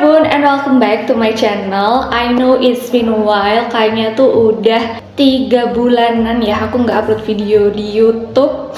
Bun, and welcome back to my channel. I know it's been a while, kayaknya tuh udah 3 bulanan ya aku nggak upload video di YouTube.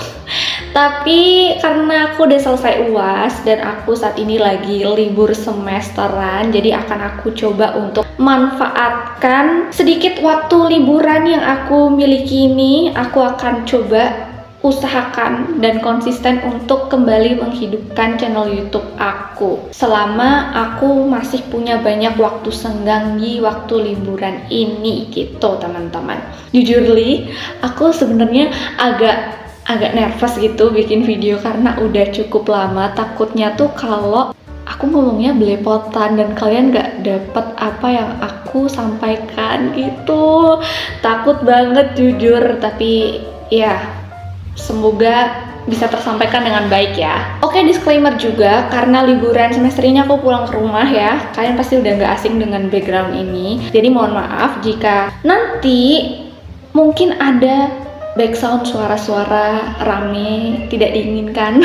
Tapi karena aku udah selesai UAS dan aku saat ini lagi libur semesteran, jadi akan aku coba untuk manfaatkan sedikit waktu liburan yang aku miliki ini. Aku akan coba usahakan dan konsisten untuk kembali menghidupkan channel YouTube aku selama aku masih punya banyak waktu senggang di waktu liburan ini gitu teman-teman. Jujur li, aku sebenarnya agak nervous gitu bikin video karena udah cukup lama. Takutnya tuh kalau aku ngomongnya belepotan dan kalian gak dapet apa yang aku sampaikan gitu. Takut banget jujur, tapi ya semoga bisa tersampaikan dengan baik ya. Oke, disclaimer juga, karena liburan semester ini aku pulang ke rumah ya. Kalian pasti udah gak asing dengan background ini. Jadi mohon maaf jika nanti mungkin ada background suara-suara rame tidak diinginkan.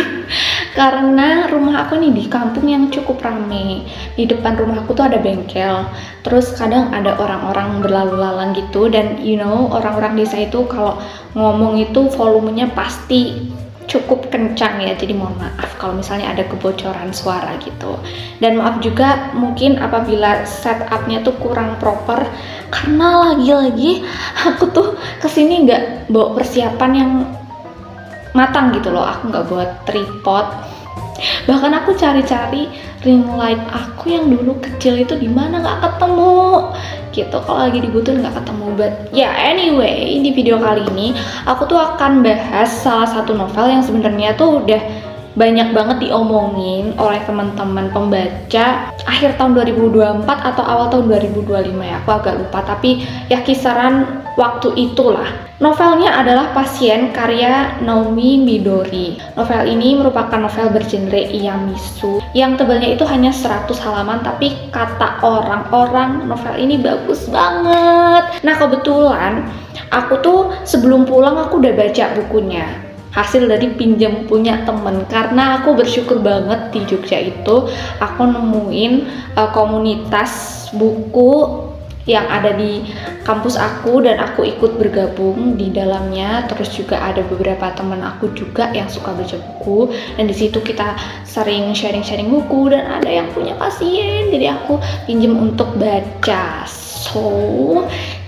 Karena rumah aku nih di kampung yang cukup rame. Di depan rumah aku tuh ada bengkel. Terus kadang ada orang-orang berlalu lalang gitu. Dan you know, orang-orang desa itu kalau ngomong itu volumenya pasti cukup kencang ya. Jadi mohon maaf kalau misalnya ada kebocoran suara gitu. Dan maaf juga mungkin apabila setupnya tuh kurang proper, karena lagi-lagi aku tuh kesini nggak bawa persiapan yang matang gitu loh. Aku nggak bawa tripod, bahkan aku cari-cari ring light aku yang dulu kecil itu di mana nggak ketemu gitu. Kalau lagi dibutuhin nggak ketemu. But ya anyway, di video kali ini aku tuh akan bahas salah satu novel yang sebenarnya tuh udah banyak banget diomongin oleh teman-teman pembaca akhir tahun 2024 atau awal tahun 2025 ya, aku agak lupa, tapi ya kisaran waktu itulah. Novelnya adalah Pasien karya Naomi Midori. Novel ini merupakan novel bergenre Iyamisu yang tebalnya itu hanya 100 halaman, tapi kata orang-orang novel ini bagus banget. Nah kebetulan aku tuh sebelum pulang aku udah baca bukunya, hasil dari pinjam punya temen. Karena aku bersyukur banget di Jogja itu aku nemuin komunitas buku yang ada di kampus aku dan aku ikut bergabung di dalamnya. Terus juga ada beberapa teman aku juga yang suka baca buku dan di situ kita sering sharing-sharing buku, dan ada yang punya Pasien jadi aku pinjam untuk baca. So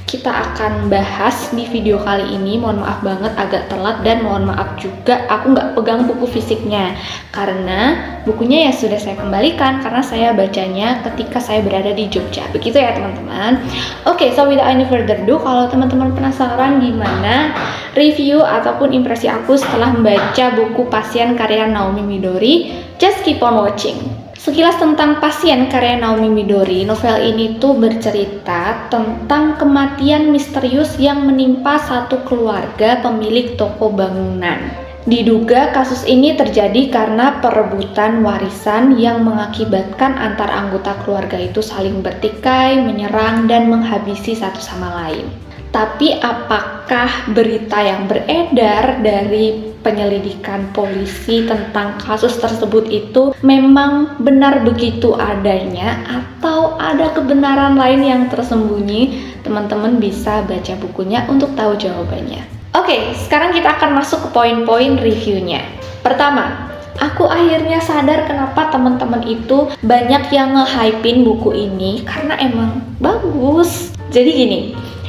kita akan bahas di video kali ini. Mohon maaf banget agak telat, dan mohon maaf juga aku nggak pegang buku fisiknya karena bukunya ya sudah saya kembalikan karena saya bacanya ketika saya berada di Jogja. Begitu ya teman-teman. Oke, so without any further ado, kalau teman-teman penasaran gimana review ataupun impresi aku setelah membaca buku Pasien karya Naomi Midori, just keep on watching. Sekilas tentang Pasien karya Naomi Midori, novel ini tuh bercerita tentang kematian misterius yang menimpa satu keluarga pemilik toko bangunan. Diduga kasus ini terjadi karena perebutan warisan yang mengakibatkan antar anggota keluarga itu saling bertikai, menyerang, dan menghabisi satu sama lain. Tapi apakah berita yang beredar dari penyelidikan polisi tentang kasus tersebut itu memang benar begitu adanya atau ada kebenaran lain yang tersembunyi? Teman-teman bisa baca bukunya untuk tahu jawabannya. Oke, sekarang kita akan masuk ke poin-poin reviewnya. Pertama, aku akhirnya sadar kenapa teman-teman itu banyak yang nge-hypein buku ini karena emang bagus. Jadi gini,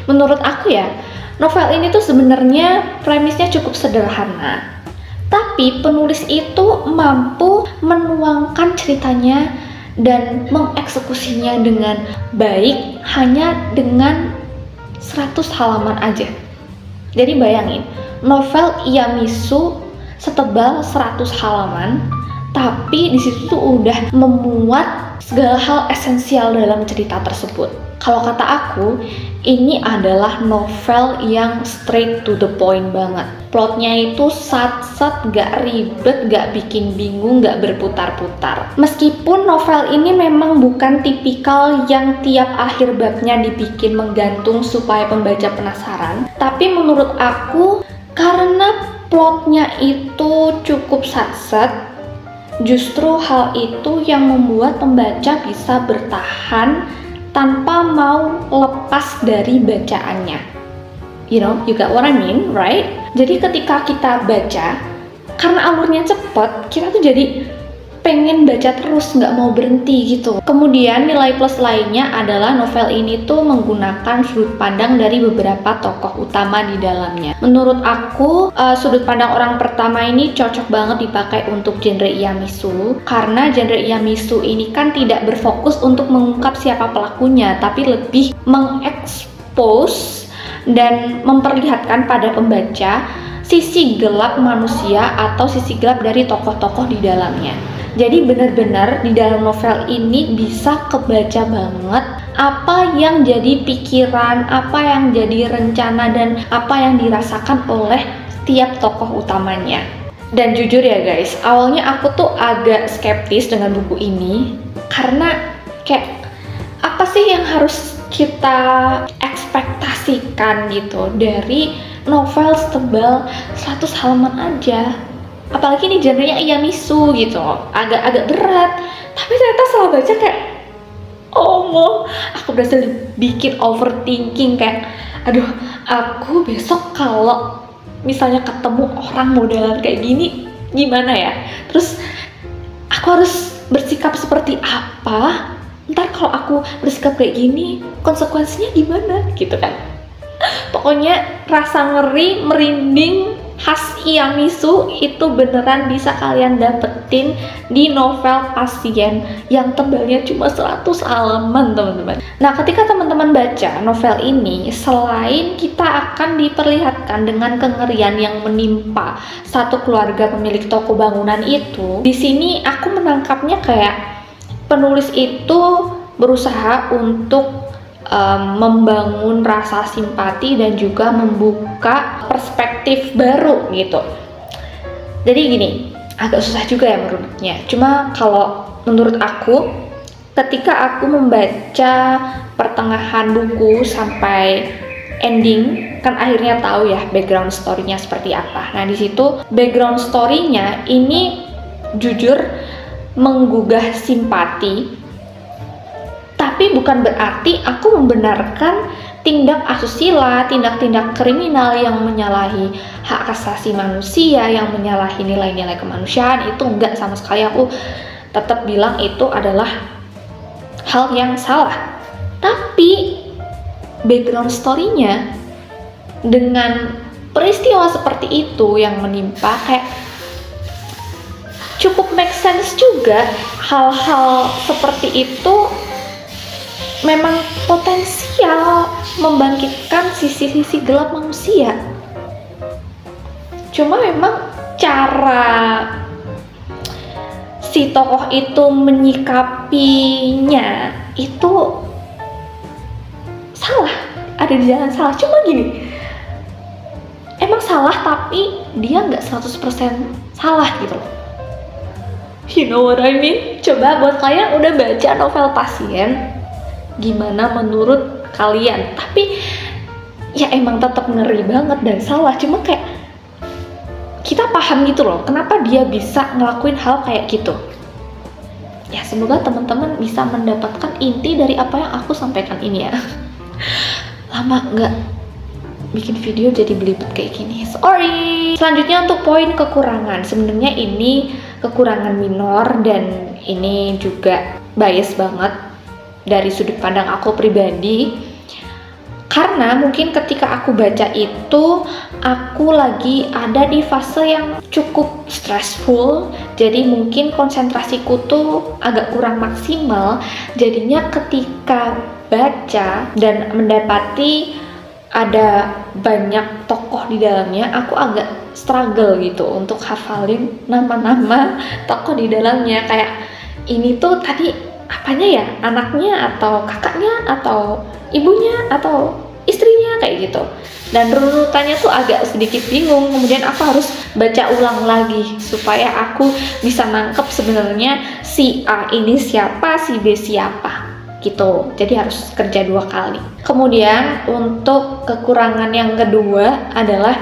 menurut aku ya, novel ini tuh sebenarnya premisnya cukup sederhana, tapi penulis itu mampu menuangkan ceritanya dan mengeksekusinya dengan baik hanya dengan 100 halaman aja. Jadi bayangin, novel Iyamisu setebal 100 halaman, tapi disitu tuh udah memuat segala hal esensial dalam cerita tersebut. Kalau kata aku, ini adalah novel yang straight to the point banget. Plotnya itu sat-sat, gak ribet, gak bikin bingung, gak berputar-putar. Meskipun novel ini memang bukan tipikal yang tiap akhir babnya dibikin menggantung supaya pembaca penasaran, tapi menurut aku karena plotnya itu cukup sat-sat, justru hal itu yang membuat pembaca bisa bertahan tanpa mau lepas dari bacaannya. You know, you got what I mean, right? Jadi ketika kita baca, karena alurnya cepet, kita tuh jadi pengen baca terus, nggak mau berhenti gitu. Kemudian nilai plus lainnya adalah novel ini tuh menggunakan sudut pandang dari beberapa tokoh utama di dalamnya. Menurut aku, sudut pandang orang pertama ini cocok banget dipakai untuk genre Iyamisu, karena genre Iyamisu ini kan tidak berfokus untuk mengungkap siapa pelakunya, tapi lebih mengekspos dan memperlihatkan pada pembaca sisi gelap manusia atau sisi gelap dari tokoh-tokoh di dalamnya. Jadi benar-benar di dalam novel ini bisa kebaca banget apa yang jadi pikiran, apa yang jadi rencana, dan apa yang dirasakan oleh tiap tokoh utamanya. Dan jujur ya guys, awalnya aku tuh agak skeptis dengan buku ini, karena kayak apa sih yang harus kita ekspektasikan gitu dari novel setebal 100 halaman aja. Apalagi ini genrenya Iyamisu gitu, agak berat. Tapi ternyata setelah baca kayak, oh aku berhasil bikin overthinking kayak, aduh, aku besok kalau misalnya ketemu orang modelan kayak gini, gimana ya? Terus aku harus bersikap seperti apa? Ntar kalau aku bersikap kayak gini, konsekuensinya gimana? Gitu kan. Pokoknya rasa ngeri, merinding, khas Iyamisu itu beneran bisa kalian dapetin di novel Pasien yang tebalnya cuma 100 halaman teman-teman. Nah, ketika teman-teman baca novel ini, selain kita akan diperlihatkan dengan kengerian yang menimpa satu keluarga pemilik toko bangunan itu, di sini aku menangkapnya kayak penulis itu berusaha untuk membangun rasa simpati dan juga membuka perspektif baru gitu. Jadi gini, agak susah juga ya merunutnya. Cuma kalau menurut aku, ketika aku membaca pertengahan buku sampai ending, kan akhirnya tahu ya background story-nya seperti apa. Nah, di situ background story-nya ini jujur menggugah simpati. Tapi bukan berarti aku membenarkan tindak asusila, tindak-tindak kriminal yang menyalahi hak asasi manusia, yang menyalahi nilai-nilai kemanusiaan, itu enggak sama sekali. Aku tetap bilang itu adalah hal yang salah. Tapi background story-nya dengan peristiwa seperti itu yang menimpa kayak cukup make sense juga. Hal-hal seperti itu memang potensial membangkitkan sisi-sisi gelap manusia. Cuma memang cara si tokoh itu menyikapinya itu salah, ada di jalan salah. Cuma gini, emang salah tapi dia nggak 100% salah gitu loh. You know what I mean? Coba buat kalian udah baca novel Pasien, gimana menurut kalian? Tapi ya emang tetap ngeri banget dan salah. Cuma kayak kita paham gitu loh, kenapa dia bisa ngelakuin hal kayak gitu. Ya semoga teman-teman bisa mendapatkan inti dari apa yang aku sampaikan ini ya. Lama nggak bikin video jadi belibet kayak gini, sorry. Selanjutnya untuk poin kekurangan, sebenarnya ini kekurangan minor dan ini juga bias banget dari sudut pandang aku pribadi, karena mungkin ketika aku baca itu aku lagi ada di fase yang cukup stressful, jadi mungkin konsentrasiku tuh agak kurang maksimal. Jadinya ketika baca dan mendapati ada banyak tokoh di dalamnya, aku agak struggle gitu untuk hafalin nama-nama tokoh di dalamnya. Kayak ini tuh tadi apanya ya, anaknya atau kakaknya atau ibunya atau istrinya, kayak gitu. Dan runutannya tuh agak sedikit bingung, kemudian aku harus baca ulang lagi supaya aku bisa nangkep sebenarnya si A ini siapa, si B siapa gitu. Jadi harus kerja 2 kali. Kemudian untuk kekurangan yang kedua adalah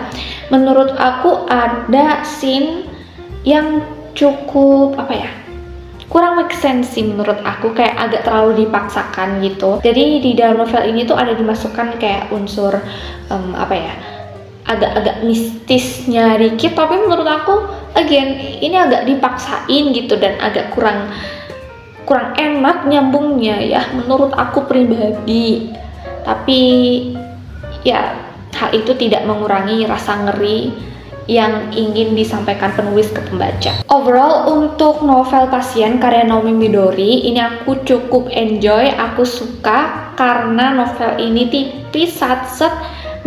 menurut aku ada scene yang cukup apa ya, kurang make sense sih menurut aku, kayak agak terlalu dipaksakan gitu. Jadi di dalam novel ini tuh ada dimasukkan kayak unsur apa ya, agak-agak mistisnya dikit, tapi menurut aku again ini agak dipaksain gitu dan agak kurang enak nyambungnya ya menurut aku pribadi. Tapi ya hal itu tidak mengurangi rasa ngeri yang ingin disampaikan penulis ke pembaca. Overall untuk novel Pasien karya Naomi Midori ini aku cukup enjoy, aku suka karena novel ini tipis, satset,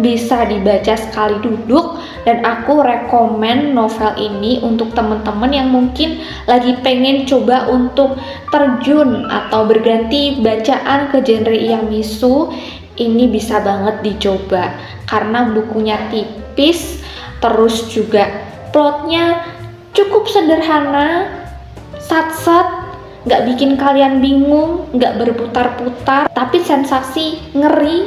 bisa dibaca sekali duduk, dan aku rekomen novel ini untuk teman-teman yang mungkin lagi pengen coba untuk terjun atau berganti bacaan ke genre Iyamisu. Ini bisa banget dicoba karena bukunya tipis, terus juga plotnya cukup sederhana, satset, nggak bikin kalian bingung, nggak berputar-putar, tapi sensasi ngeri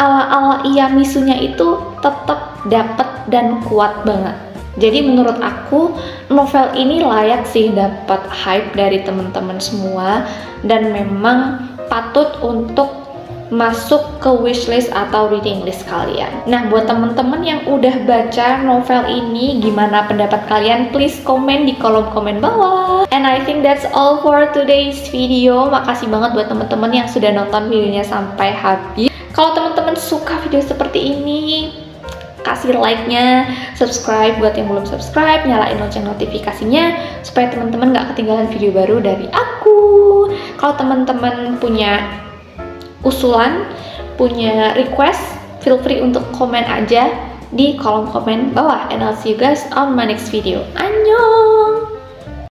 ala-ala Iyamisunya itu tetap dapet dan kuat banget. Jadi menurut aku novel ini layak sih dapat hype dari teman-teman semua, dan memang patut untuk masuk ke wishlist atau reading list kalian. Nah, buat temen-temen yang udah baca novel ini, gimana pendapat kalian? Please komen di kolom komen bawah. And I think that's all for today's video. Makasih banget buat temen-temen yang sudah nonton videonya sampai habis. Kalau temen-temen suka video seperti ini, kasih like-nya, subscribe buat yang belum subscribe, nyalain lonceng notifikasinya supaya temen-temen gak ketinggalan video baru dari aku. Kalau temen-temen punya usulan, punya request, feel free untuk komen aja di kolom komen bawah. And I'll see you guys on my next video. Annyeong!